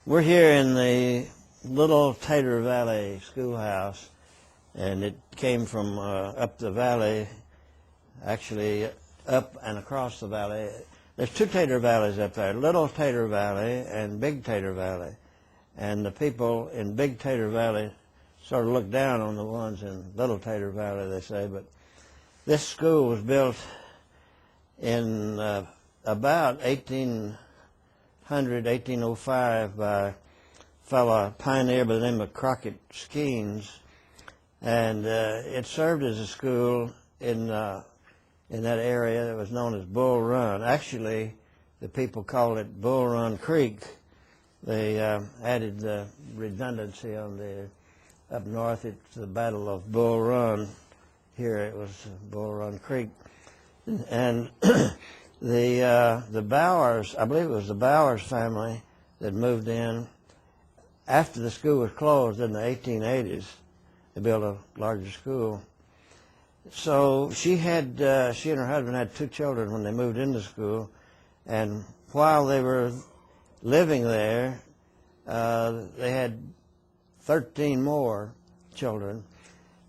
We're here in the little Tater Valley School House, and it came from up the valley, actually up and across the valley. There's two Tater Valleys up there, Little Tater Valley and Big Tater Valley. And the people in Big Tater Valley sort of look down on the ones in Little Tater Valley, they say. But this school was built in about 1805 by a fellow pioneer by the name of Crockett Skeens, and it served as a school in that area that was known as Bull Run. Actually, the people called it Bull Run Creek. They added the redundancy on the up north. It's the Battle of Bull Run. Here it was Bull Run Creek, and the Bowers, I believe it was the Bowers family that moved in after the school was closed in the 1880s. They built a larger school. So she and her husband had two children when they moved into school, and while they were living there, they had 13 more children.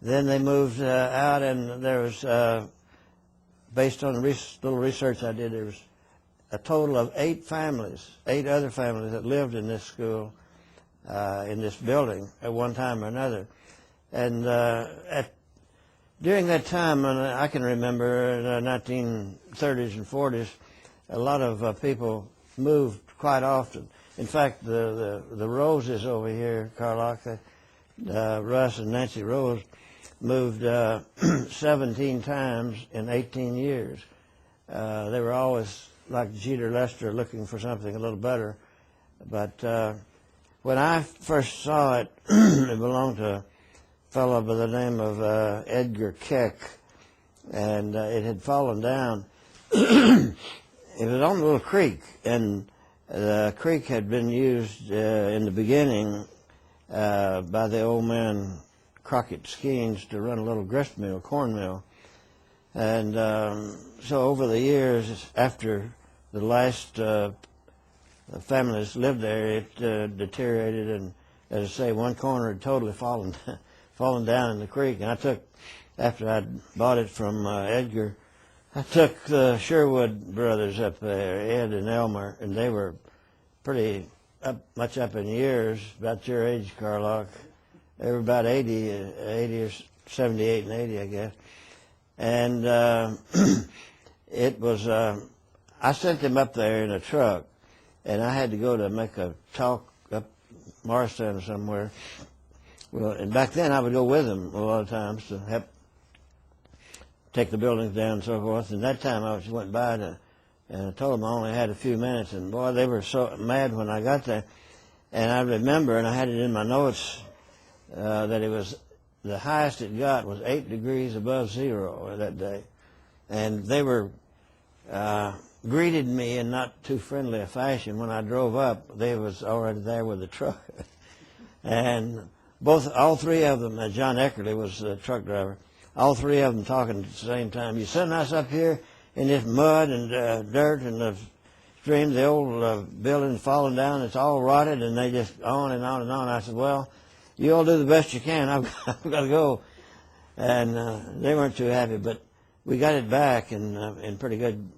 Then they moved out, and there was, based on little research I did, there was a total of 8 other families that lived in this school, in this building at one time or another. And during that time, and I can remember in the 1930s and 40s, a lot of people moved quite often. In fact, the Roses over here, Carlock, Russ and Nancy Rose, moved 17 times in 18 years. They were always like Jeter Lester looking for something a little better. But when I first saw it, it belonged to a fellow by the name of Edgar Keck, and it had fallen down. It was on a little creek, and the creek had been used in the beginning by the old man Crockett Skeens to run a little grist mill, corn mill. And so over the years, after the last families lived there, it deteriorated, and as I say, one corner had totally fallen down in the creek. And after I'd bought it from Edgar, I took the Sherwood brothers up there, Ed and Elmer, and they were pretty much up in years, about your age, Carlock. They were about 80 or 78 and 80, I guess. And it was, I sent them up there in a truck, and I had to go to make a talk up Morristown or somewhere. Well, and back then I would go with them a lot of times to help take the buildings down and so forth. And that time I just went by and I told them I only had a few minutes, and boy, they were so mad when I got there. And I remember, and I had it in my notes, that it was the highest it got was 8 degrees above zero that day. And they were greeted me in not too friendly a fashion. When I drove up, they was already there with the truck. And all three of them, John Eckerly was the truck driver, all three of them talking at the same time. You sending us up here in this mud and dirt and the stream, the old building's falling down, it's all rotted, and they just on and on and on. I said, well, you all do the best you can. I've got to go. And they weren't too happy, but we got it back in pretty good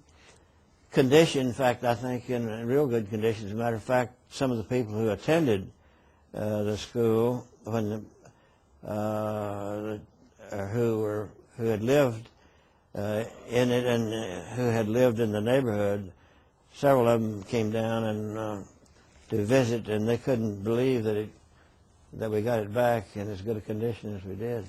condition. In fact, I think in real good condition. As a matter of fact, some of the people who attended the school, who had lived in it and who had lived in the neighborhood, several of them came down and to visit, and they couldn't believe that we got it back in as good a condition as we did.